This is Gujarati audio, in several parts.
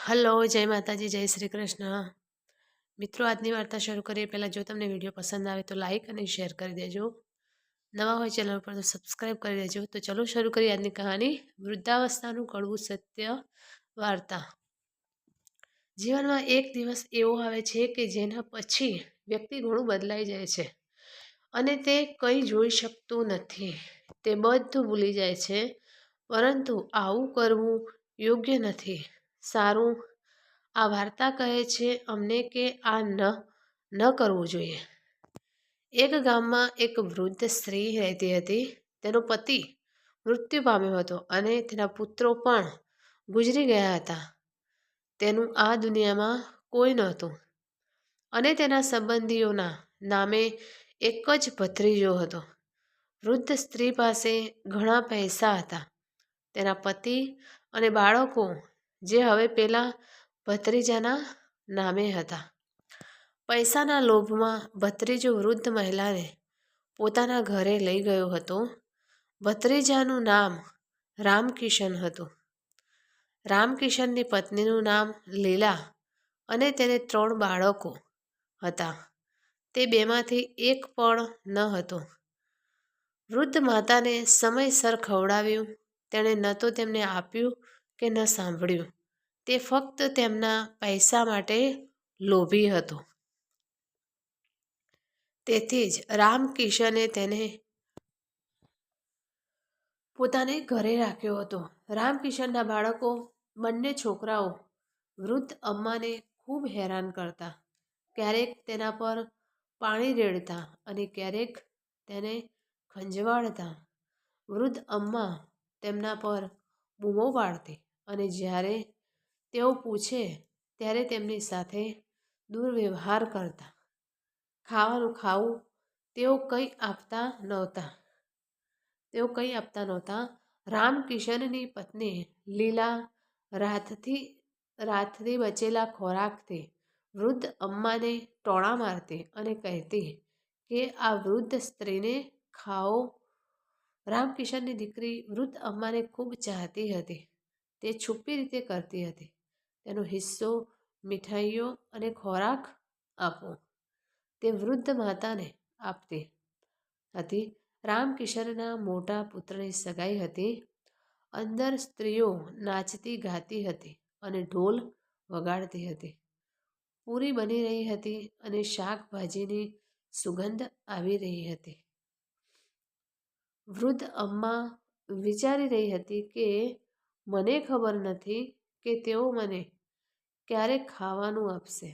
હલો, જય માતાજી, જય શ્રી કૃષ્ણ. મિત્રો, આજની વાર્તા શરૂ કરીએ પહેલાં જો તમને વિડીયો પસંદ આવે તો લાઈક અને શેર કરી દેજો. નવા હોય ચેનલ પર તો સબસ્ક્રાઈબ કરી દેજો. તો ચલો શરૂ કરીએ આજની કહાની. વૃદ્ધાવસ્થાનું કડવું સત્ય વાર્તા. જીવનમાં એક દિવસ એવો આવે છે કે જેના પછી વ્યક્તિ ઘણું બદલાઈ જાય છે અને તે કંઈ જોઈ શકતું નથી. તે બધું ભૂલી જાય છે, પરંતુ આવું કરવું યોગ્ય નથી. સારું, આ વાર્તા કહે છે અમને કે આ ન કરવું જોઈએ. એક ગામમાં એક વૃદ્ધ સ્ત્રી રહેતી હતી. તેનો પતિ મૃત્યુ પામ્યો હતો અને તેના પુત્રો પણ ગુજરી ગયા હતા. તેનું આ દુનિયામાં કોઈ નહોતું અને તેના સંબંધીઓના નામે એક જ ભત્રીજો હતો. વૃદ્ધ સ્ત્રી પાસે ઘણા પૈસા હતા. તેના પતિ અને બાળકો જે હવે પેલા ભત્રીજાના નામે હતા. પૈસાના લોભમાં ભત્રીજો વૃદ્ધ મહિલાને પોતાના ઘરે લઈ ગયો હતો. ભત્રીજાનું નામ રામકિશન હતું. રામકિશનની પત્નીનું નામ લીલા અને તેને 3 બાળકો હતા. તે બેમાંથી એક પણ ન હતો. વૃદ્ધ માતાને સમયસર ખવડાવ્યું. તેણે ન તો તેમને આપ્યું કે ન સાંભળ્યું. તે ફક્ત તેમના પૈસા માટે લોભી હતો. તેથી જ રામકિશને તેને પોતાને ઘરે રાખ્યો હતો. રામકિશનના બાળકો બંને છોકરાઓ વૃદ્ધ અમ્માને ખૂબ હેરાન કરતા. ક્યારેક તેના પર પાણી રેડતા અને ક્યારેક તેને ખંજવાળતા. વૃદ્ધ અમ્મા તેમના પર બૂમો પાડતી અને જ્યારે તેઓ પૂછે ત્યારે તેમની સાથે દુર્વ્યવહાર કરતા. ખાવાનું ખાવું તેઓ કંઈ આપતા નહોતા. રામકિશનની પત્ની લીલા રાતથી બચેલા ખોરાકથી વૃદ્ધ અમ્માને ટોણા મારતી અને કહેતી કે આ વૃદ્ધ સ્ત્રીને ખાઓ. રામકિશનની દીકરી વૃદ્ધ અમ્માને ખૂબ ચાહતી હતી. તે છુપી રીતે કરતી હતી. તેનો હિસ્સો મીઠાઈઓ અને ખોરાક આપવો તે વૃદ્ધ માતાને આપતી હતી. રામકિશનના મોટા પુત્રની સગાઈ હતી. અંદર સ્ત્રીઓ નાચતી ગાતી હતી અને ઢોલ વગાડતી હતી. પૂરી બની રહી હતી અને શાકભાજીની સુગંધ આવી રહી હતી. વૃદ્ધ અમ્મા વિચારી રહી હતી કે મને ખબર નથી કે તેઓ મને ક્યારે ખાવાનું આપશે.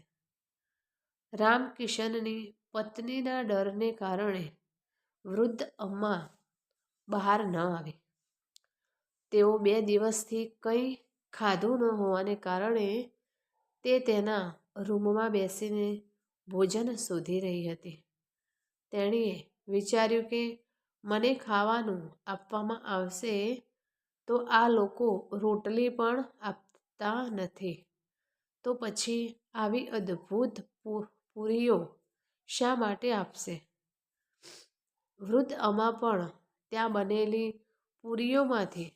રામકિશનની પત્નીના ડરને કારણે વૃદ્ધ અમ્મા બહાર ન આવી. તેઓ 2 દિવસથી કંઈ ખાધું ન હોવાને કારણે તે તેના રૂમમાં બેસીને ભોજન શોધી રહી હતી. તેણીએ વિચાર્યું કે મને ખાવાનું આપવામાં આવશે તો આ લોકો રોટલી પણ આપતા નથી, તો પછી આવી અદ્ભુત પૂરીઓ શા માટે આપશે? વૃદ્ધ અમ્મા પણ ત્યાં બનેલી પૂરીઓમાંથી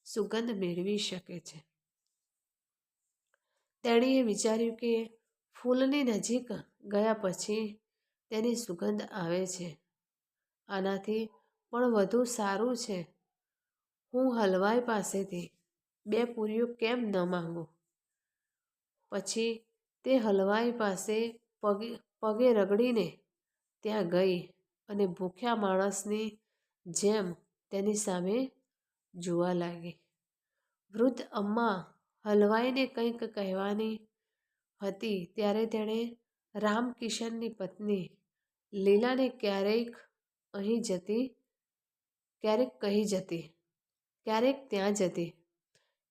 સુગંધ મેળવી શકે છે. તેણીએ વિચાર્યું કે ફૂલની નજીક ગયા પછી તેની સુગંધ આવે છે. આનાથી પણ વધુ સારું છે હું હલવાઈ પાસેથી 2 પૂરીઓ કેમ ન માંગું. પછી તે હલવાઈ પાસે પગે રગડીને ત્યાં ગઈ અને ભૂખ્યા માણસની જેમ તેની સામે જોવા લાગી. વૃદ્ધ અમ્મા હલવાઈને કંઈક કહેવાની હતી ત્યારે તેણે રામકિશનની પત્ની લીલાને ક્યારેક કહી જતી, ક્યારેક ત્યાં જતી,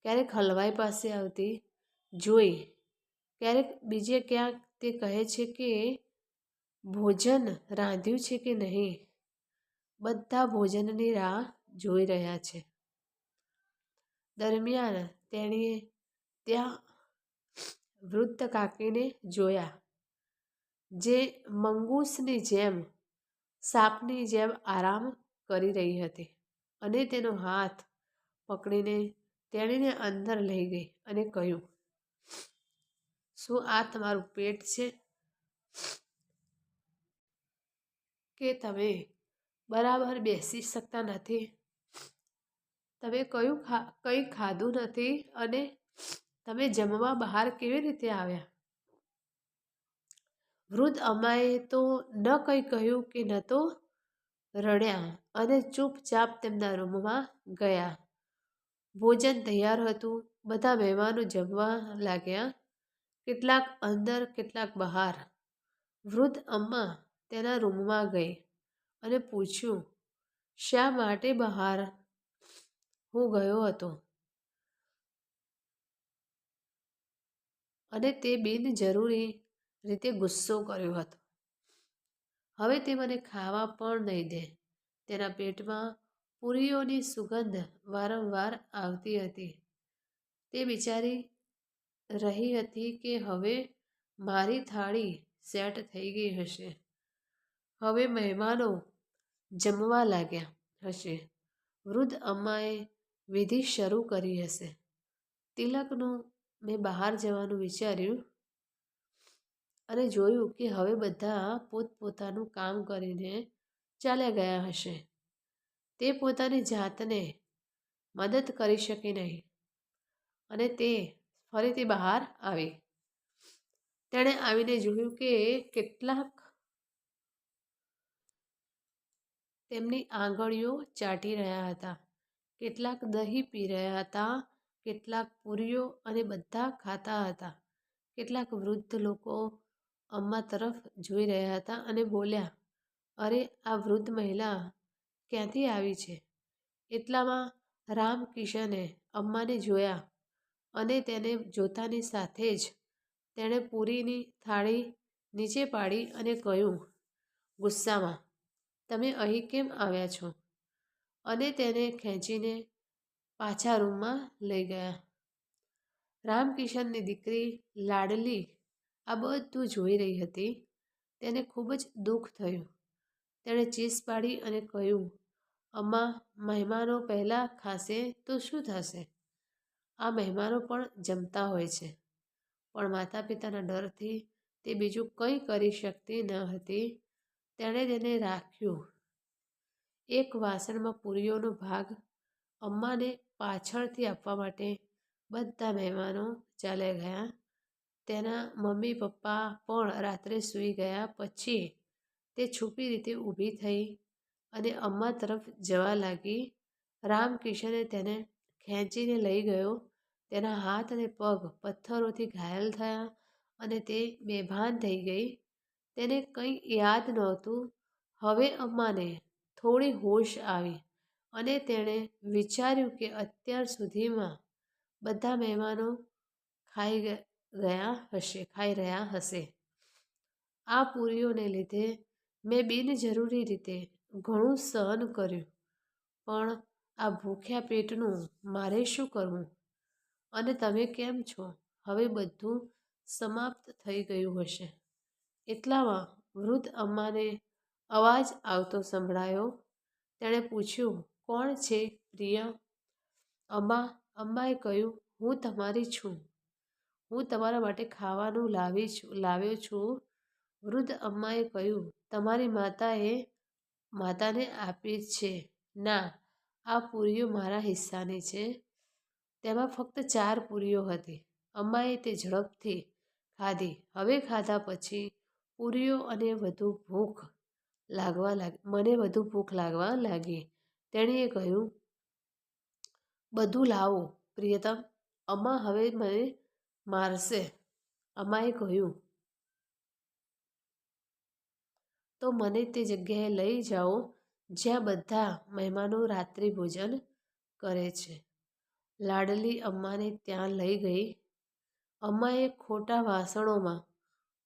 ક્યારેક હલવાઈ પાસે આવતી જોઈ, ક્યારેક બીજે ક્યાંક તે કહે છે કે ભોજન રાંધ્યું છે કે નહીં, બધા ભોજનની રાહ જોઈ રહ્યા છે. દરમિયાન તેણીએ ત્યાં વૃદ્ધ કાકીને જોયા જે મંગૂસની જેમ સાપની જેમ આરામ કરી રહી હતી અને તેનો હાથ પકડીને તેણીને અંદર લઈ ગઈ અને કહ્યું, શું આ તમારું પેટ છે કે તમે બરાબર બેસી શકતા નથી? તમે કંઈ ખાધું નથી અને તમે જમવા બહાર કેવી રીતે આવ્યા? વૃદ્ધ અમાએ તો ન કંઈ કહ્યું કે ન તો રડ્યા અને ચૂપચાપ તેમના રૂમમાં ગયા. ભોજન તૈયાર હતું. બધા મહેમાનો જમવા લાગ્યા, કેટલાક અંદર, કેટલાક બહાર. વૃદ્ધ અમ્મા તેના રૂમમાં ગઈ અને પૂછ્યું, શા માટે બહાર હું ગયો હતો? અને તે બિનજરૂરી રીતે ગુસ્સો કર્યો હતો. હવે તે મને ખાવા પણ નહીં દે. તેના પેટમાં પૂરીઓની સુગંધ વારંવાર આવતી હતી. તે વિચારી રહી હતી કે હવે મારી થાળી સેટ થઈ ગઈ હશે. હવે મહેમાનો જમવા લાગ્યા હશે. વૃદ્ધ અમ્માએ વિધિ શરૂ કરી હશે. તિલકનું મેં બહાર જવાનું વિચાર્યું અને જોયું કે હવે બધા પોતપોતાનું કામ કરીને ચાલ્યા ગયા હશે. તે પોતાની જાતને મદદ કરી શકી નહીં અને તે ફરીથી બહાર આવી. તેણે આવીને જોયું કે કેટલાક તેમની આંગળીઓ ચાટી રહ્યા હતા, કેટલાક દહીં પી રહ્યા હતા, કેટલાક પૂરીઓ અને બધા ખાતા હતા. કેટલાક વૃદ્ધ લોકો અમ્મા તરફ જોઈ રહ્યા હતા અને બોલ્યા, અરે, આ વૃદ્ધ મહિલા ક્યાંથી આવી છે? એટલામાં રામકિશને અમ્માને જોયા અને તેને જોતાની સાથે જ તેણે પૂરીની થાળી નીચે પાડી અને કહ્યું ગુસ્સામાં, તમે અહીં કેમ આવ્યા છો? અને તેને ખેંચીને પાછા રૂમમાં લઈ ગયા. રામકિશનની દીકરી લાડલી આ બધું જોઈ રહી હતી. તેને ખૂબ જ દુઃખ થયું. તેણે ચીસ પાડી અને કહ્યું, અમ્મા, મહેમાનો પહેલાં ખાશે તો શું થશે? આ મહેમાનો પણ જમતા હોય છે. પણ માતા પિતાના ડરથી તે બીજું કંઈ કરી શકતી ન હતી. તેણે તેને રાખ્યું. એક વાસણમાં પૂરીઓનો ભાગ અમ્માને પાછળથી આપવા માટે બધા મહેમાનો ચાલ્યા ગયા. તેના મમ્મી પપ્પા પણ રાત્રે સૂઈ ગયા પછી તે છુપી રીતે ઊભી થઈ અને અમ્મા તરફ જવા લાગી. રામકિશને તેને ખેંચીને લઈ ગયો. તેના હાથ અને પગ પથ્થરોથી ઘાયલ થયા અને તે બેભાન થઈ ગઈ. તેને કંઈ યાદ નહોતું. હવે અમ્માને થોડી હોશ આવી અને તેણે વિચાર્યું કે અત્યાર સુધીમાં બધા મહેમાનો ખાઈ રહ્યા હશે. આ પૂરીઓને લીધે મેં બિનજરૂરી રીતે ઘણું સહન કર્યું, પણ આ ભૂખ્યા પેટનું મારે શું કરવું? અને તમે કેમ છો? હવે બધું સમાપ્ત થઈ ગયું હશે. એટલામાં વૃદ્ધ અમ્માને અવાજ આવતો સંભળાયો. તેણે પૂછ્યું, કોણ છે પ્રિય? અમ્માએ કહ્યું, હું તમારી છું. હું તમારા માટે ખાવાનું લાવ્યો છું. વૃદ્ધ અમ્માએ કહ્યું, તમારી માતાને આપી છે? ના, આ પૂરીઓ મારા હિસ્સાની છે. તેમાં ફક્ત 4 પૂરીઓ હતી. અમ્માએ તે ઝડપથી ખાધી. હવે ખાધા પછી પૂરીઓ અને મને વધુ ભૂખ લાગવા લાગી. તેણીએ કહ્યું, બધું લાવો પ્રિયતમ, અમ્મા હવે મને મારશે. અમ્માએ કહ્યું, તો મને તે જગ્યાએ લઈ જાઓ જ્યાં બધા મહેમાનો રાત્રિ ભોજન કરે છે. લાડલી અમ્માને ત્યાં લઈ ગઈ. અમ્માએ ખોટા વાસણોમાં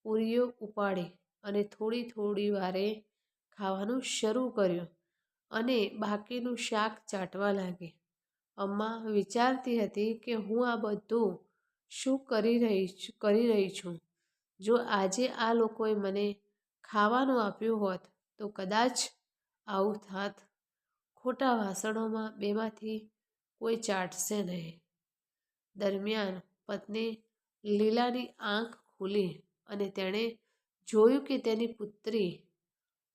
પૂરીઓ ઉપાડી અને થોડી થોડી વારે ખાવાનું શરૂ કર્યું અને બાકીનું શાક ચાટવા લાગી. અમ્મા વિચારતી હતી કે હું આ બધું શું કરી રહી છું? જો આજે આ લોકોએ મને ખાવાનું આપ્યું હોત તો કદાચ આવું થાત. ખોટા વાસણોમાં બેમાંથી કોઈ ચાટશે નહીં. દરમિયાન પત્ની લીલાની આંખ ખુલી અને તેણે જોયું કે તેની પુત્રી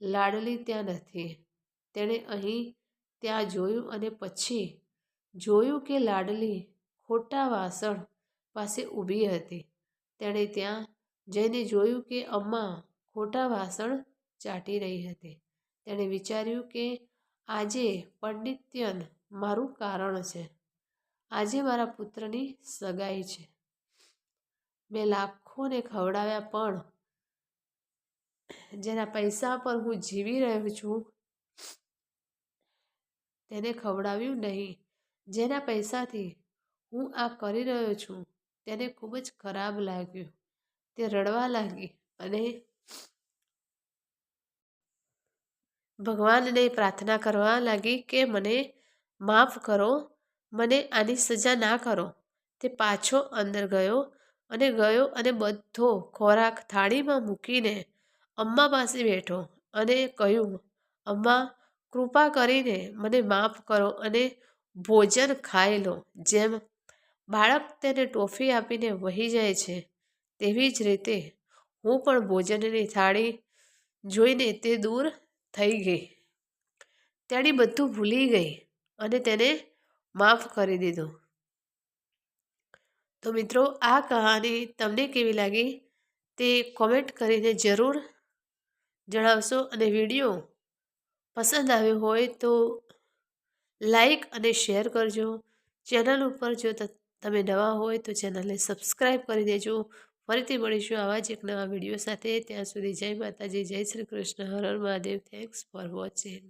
લાડલી ત્યાં નથી. તેણે અહીં ત્યાં જોયું અને પછી જોયું કે લાડલી ખોટા વાસણ પાસે ઊભી હતી. તેણે ત્યાં જઈને જોયું કે અમ્મા ખોટા વાસણ ચાટી રહી હતી. તેણે વિચાર્યું કે આજે પંડિત્યન મારું કારણ છે. આજે મારા પુત્રની સગાઈ છે. મેં લાખોને ખવડાવ્યા પણ જેના પૈસા પર હું જીવી રહ્યો છું તેને ખવડાવ્યું નહીં. જેના પૈસાથી હું આ કરી રહ્યો છું તેને ખૂબ જ ખરાબ લાગ્યું. તે રડવા લાગી અને ભગવાનને પ્રાર્થના કરવા લાગી કે મને માફ કરો, મને આની સજા ના કરો. તે પાછો અંદર ગયો અને બધો ખોરાક થાળીમાં મૂકીને અમ્મા પાસે બેઠો અને કહ્યું, અમ્મા કૃપા કરીને મને માફ કરો અને ભોજન ખાઈ લો. જેમ બાળક તેને ટોફી આપીને વહી જાય છે તેવી જ રીતે હું પણ ભોજનની થાળી જોઈને તે દૂર થઈ ગઈ. તેણી બધું ભૂલી ગઈ અને તેને માફ કરી દીધું. તો મિત્રો, આ કહાની તમને કેવી લાગી તે કોમેન્ટ કરીને જરૂર જણાવશો અને વિડીયો પસંદ આવ્યો હોય તો લાઈક અને શેર કરજો. ચેનલ ઉપર જો તમે નવા હોય તો ચેનલને સબસ્ક્રાઈબ કરી દેજો. ફરીથી મળીશું આવા જ એક નવા વિડીયો સાથે. ત્યાં સુધી જય માતાજી, જય Shri Krishna, Har Har Mahadev. Thanks for watching.